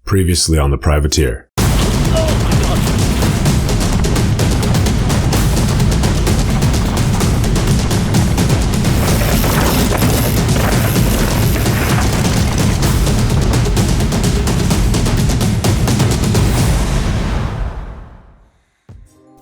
Previously on the Privateer.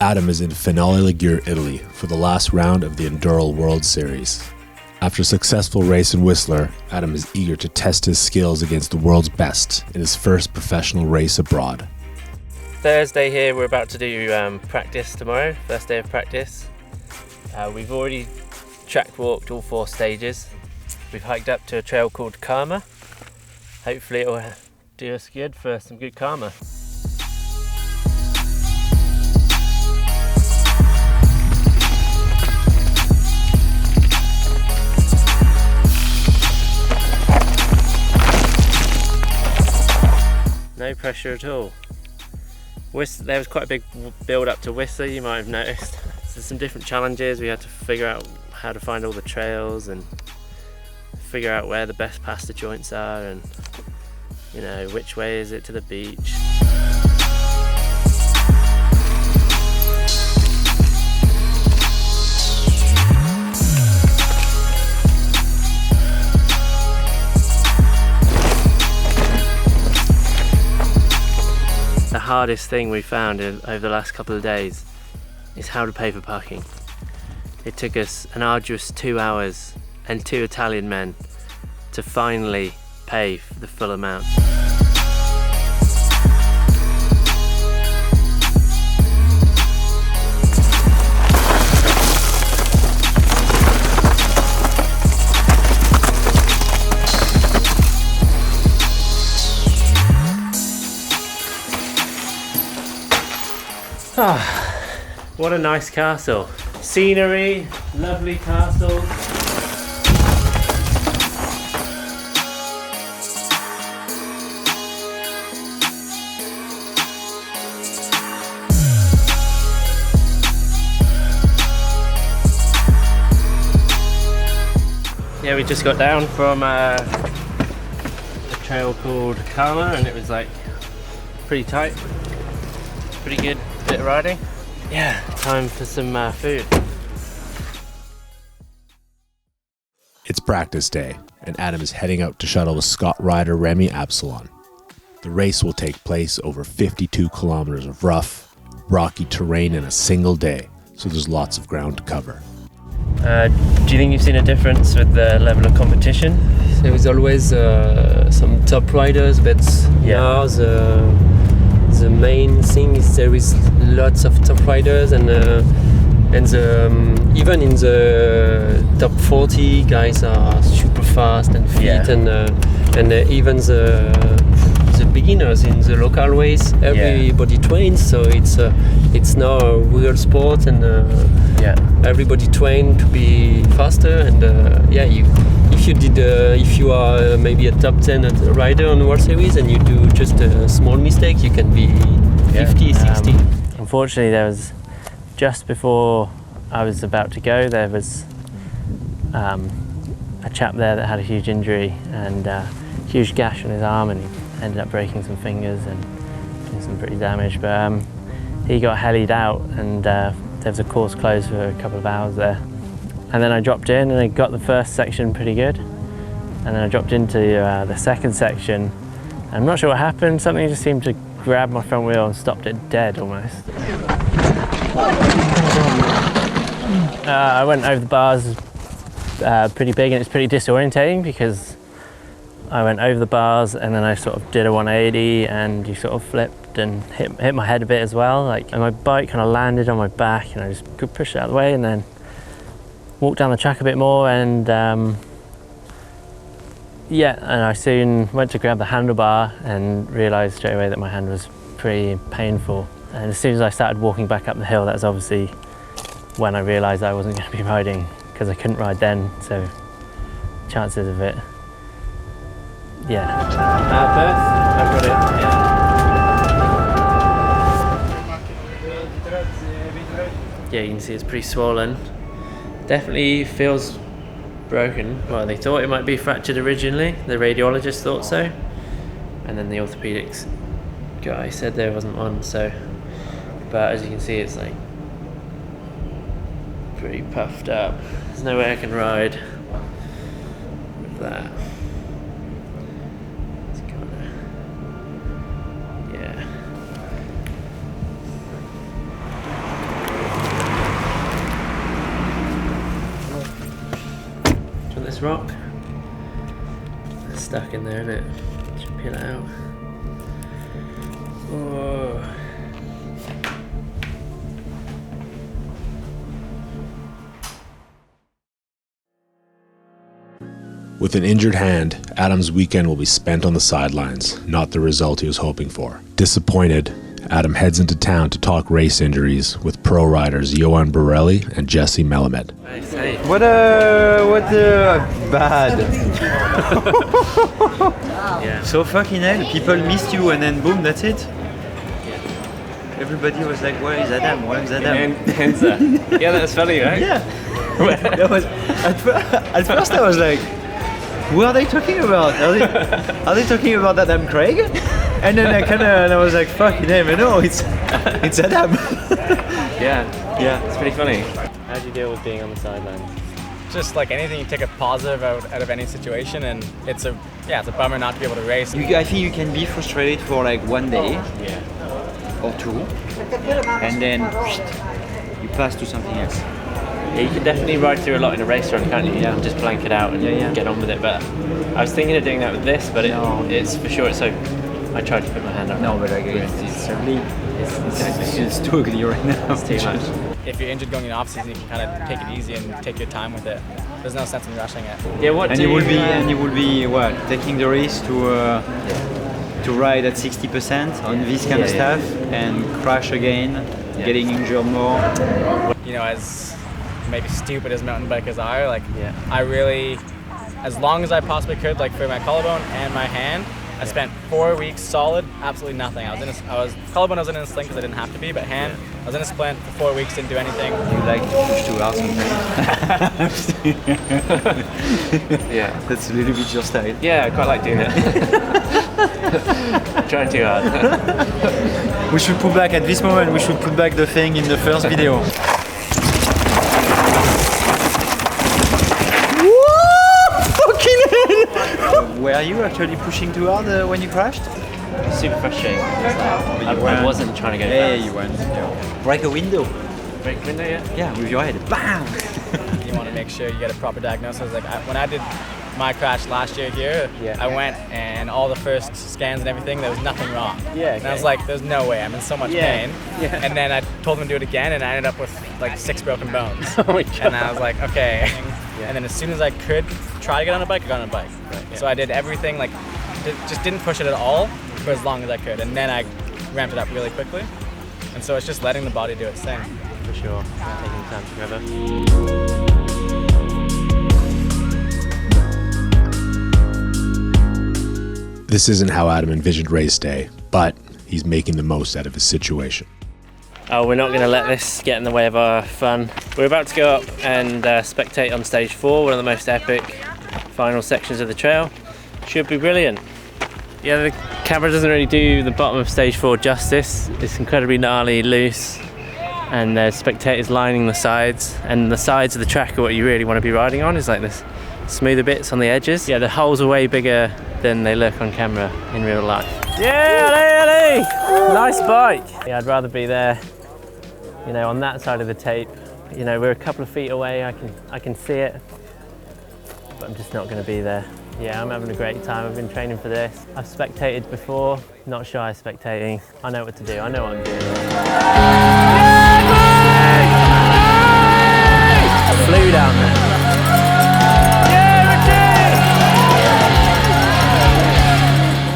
Adam is in Finale Ligure, Italy for the last round of the Enduro World Series. After a successful race in Whistler, Adam is eager to test his skills against the world's best in his first professional race abroad. Thursday here, we're about to do practice tomorrow, first day of practice. We've already track walked all 4 stages. We've hiked up to a trail called Karma. Hopefully it will do us good for some good karma. No pressure at all. There was quite a big build up to Whistler, you might have noticed. So there's some different challenges. We had to figure out how to find all the trails and figure out where the best pasta joints are and, you know, which way is it to the beach. The hardest thing we found over the last couple of days is how to pay for parking. It took us an arduous 2 hours and 2 Italian men to finally pay for the full amount. Ah, what a nice castle. Scenery, lovely castle. Yeah, we just got down from a trail called Karma and it was like pretty tight, pretty good bit of riding. Yeah, time for some food. It's practice day, and Adam is heading out to shuttle with Scott rider Remy Absalon. The race will take place over 52 kilometers of rough, rocky terrain in a single day, so there's lots of ground to cover. Do you think you've seen a difference with the level of competition? There is always some top riders, but now the main thing is there is lots of top riders and even in the top 40 guys are super fast and fit and even the beginners in the local race everybody trains, so it's now a real sport and everybody train to be faster and if you are maybe a top 10 rider on the World Series and you do just a small mistake, you can be 50, 60. Unfortunately, there was, just before I was about to go, there was a chap there that had a huge injury and a huge gash on his arm, and he ended up breaking some fingers and doing some pretty damage, but he got helied out and there was a course closed for a couple of hours there. And then I dropped in and I got the first section pretty good. And then I dropped into the second section. I'm not sure what happened, something just seemed to grab my front wheel and stopped it dead almost. I went over the bars pretty big and it's pretty disorientating because I went over the bars and then I sort of did a 180 and you sort of flipped and hit my head a bit as well. And my bike kind of landed on my back and I just could push it out of the way and then walked down the track a bit more and and I soon went to grab the handlebar and realised straight away that my hand was pretty painful. And as soon as I started walking back up the hill, that was obviously when I realised I wasn't going to be riding because I couldn't ride then, so chances of it, Perth, I've got it, yeah, you can see it's pretty swollen. Definitely feels broken. Well, they thought it might be fractured originally, the radiologist thought so. and then the orthopedics guy said there wasn't one. So, but as you can see, it's like pretty puffed up. There's no way I can ride with that. It's kind of, yeah. Do you want this rock? It's stuck in there, isn't it? Should peel it out. Oh. With an injured hand, Adam's weekend will be spent on the sidelines, not the result he was hoping for. Disappointed, Adam heads into town to talk race injuries with pro riders Johan Borelli and Jesse Melamed. What bad. Yeah. So fucking hell, people missed you and then boom, that's it. Everybody was like, where is Adam? Where is Adam? Yeah, that's funny, right? Yeah. That was, at first I was like, who are they talking about? Are they talking about Adam Craig? And then I was like, fucking hell, no, it's Adam. Yeah. It's pretty funny. How do you deal with being on the sidelines? Just like anything, you take a positive out of any situation, and it's a bummer not to be able to race. I think you can be frustrated for like one day or two, and then you pass to something else. Yeah, you can definitely ride through a lot in a race run, can't you? Yeah. And just blank it out and get on with it. But I was thinking of doing that with this, but it's for sure. So I tried to put my hand up. No, but it's too ugly right now. It's too much. If you're injured going in off season, you can kind of take it easy and take your time with it. There's no sense in rushing it. Yeah, you will be taking the risk to ride at 60% on this kind of stuff and crash again, getting injured more. You know, as maybe stupid as mountain bikers are, I really, as long as I possibly could, like for my collarbone and my hand, I spent 4 weeks solid, absolutely nothing. Collarbone I was in a sling because I didn't have to be, but hand, I was in a splint for 4 weeks, didn't do anything. You like to push too hard sometimes. Yeah. That's a little bit your style. Yeah, I quite like doing it. Trying too hard. We should put back, at this moment, we should put back the thing in the first video. Were you actually pushing too hard when you crashed? Super frustrating. I wasn't trying to go fast. You went. Break a window. Break a window, Yeah, with your head. Bam! You want to make sure you get a proper diagnosis. Like when I did my crash last year here, I went and all the first scans and everything, there was nothing wrong. Yeah. And I was like, there's no way, I'm in so much pain. Yeah. And then I told them to do it again, and I ended up with like 6 broken bones. Oh my God. And I was like, okay. And then as soon as I could try to get on a bike, I got on a bike. Right, So I did everything, just didn't push it at all for as long as I could. And then I ramped it up really quickly. And so it's just letting the body do its thing. For sure. Taking time to recover. This isn't how Adam envisioned race day, but he's making the most out of his situation. Oh, we're not going to let this get in the way of our fun. We're about to go up and spectate on stage 4, one of the most epic final sections of the trail. Should be brilliant. Yeah, the camera doesn't really do the bottom of stage 4 justice. It's incredibly gnarly, loose, and there's spectators lining the sides, and the sides of the track are what you really want to be riding on. Is like this smoother bits on the edges. Yeah, the holes are way bigger than they look on camera in real life. Yeah, Ali! Nice bike. Yeah, I'd rather be there, you know, on that side of the tape. You know, we're a couple of feet away, I can see it, but I'm just not going to be there. Yeah, I'm having a great time. I've been training for this. I've spectated before, not shy of spectating. I know what to do, I know what I'm doing. I flew down there.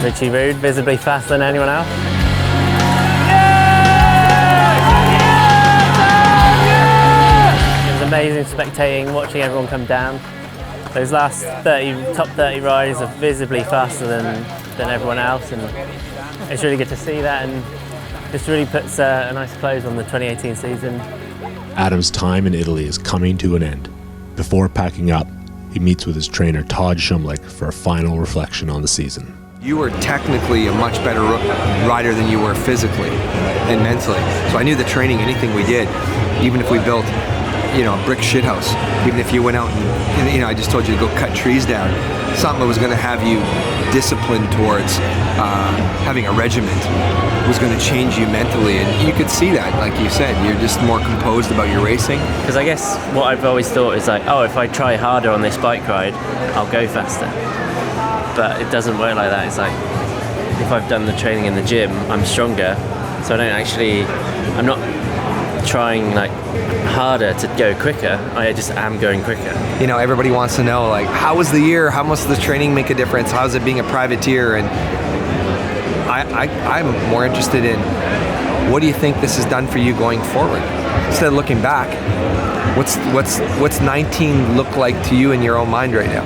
Richie Rude, visibly faster than anyone else. It was amazing spectating, watching everyone come down. Those last top 30 riders are visibly faster than everyone else, and it's really good to see that, and this really puts a nice close on the 2018 season. Adam's time in Italy is coming to an end. Before packing up, he meets with his trainer Todd Shumlick for a final reflection on the season. You were technically a much better rider than you were physically and mentally. So I knew the training, anything we did, even if we built, a brick shithouse, even if you went out and I just told you to go cut trees down, something that was going to have you disciplined towards having a regiment was going to change you mentally, and you could see that, like you said, you're just more composed about your racing. Because I guess what I've always thought is like, if I try harder on this bike ride, I'll go faster. But it doesn't work like that. It's like, if I've done the training in the gym, I'm stronger, so I'm not trying like harder to go quicker, I just am going quicker. Everybody wants to know, like, how was the year? How much does the training make a difference? How's it being a privateer? And I'm more interested in, what do you think this has done for you going forward? Instead of looking back, what's 19 look like to you in your own mind right now?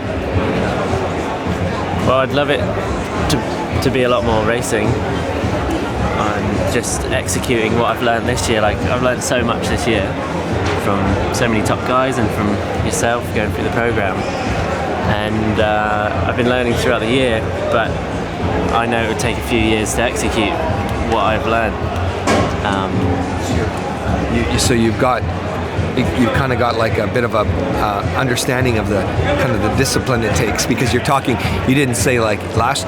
Well, I'd love it to be a lot more racing. I'm just executing what I've learned this year. Like, I've learned so much this year from so many top guys and from yourself going through the program. And I've been learning throughout the year, but I know it would take a few years to execute what I've learned. So you've kind of got like a bit of a understanding of the kind of the discipline it takes, because you didn't say like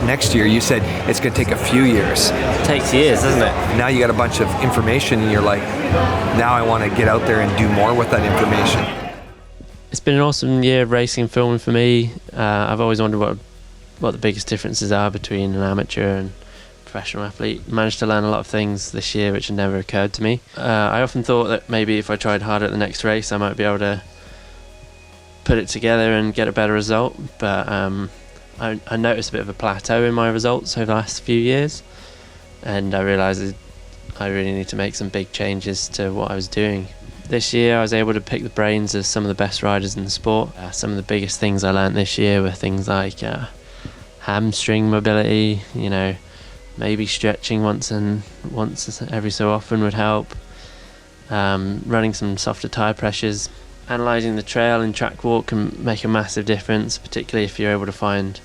next year, you said it's going to take a few years. It takes years, doesn't it? Now you got a bunch of information and you're like, now I want to get out there and do more with that information. It's been an awesome year of racing and filming for me. I've always wondered what the biggest differences are between an amateur and professional athlete. Managed to learn a lot of things this year which had never occurred to me. I often thought that maybe if I tried harder at the next race, I might be able to put it together and get a better result, but I noticed a bit of a plateau in my results over the last few years, and I realised I really need to make some big changes to what I was doing. This year I was able to pick the brains of some of the best riders in the sport. Some of the biggest things I learned this year were things like hamstring mobility, maybe stretching once every so often would help. Running some softer tyre pressures. Analysing the trail and track walk can make a massive difference, particularly if you're able to find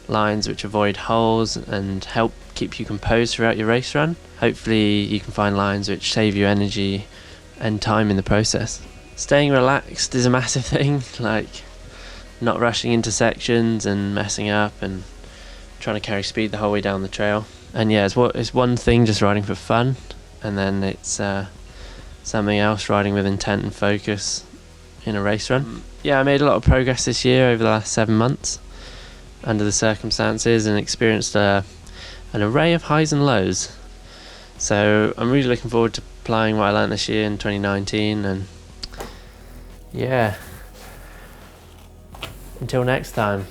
lines which avoid holes and help keep you composed throughout your race run. Hopefully you can find lines which save you energy and time in the process. Staying relaxed is a massive thing, like not rushing into sections and messing up and trying to carry speed the whole way down the trail. And yeah, it's one thing just riding for fun, and then it's something else riding with intent and focus in a race run. Yeah, I made a lot of progress this year over the last 7 months under the circumstances, and experienced an array of highs and lows. So I'm really looking forward to applying what I learned this year in 2019, and yeah, until next time.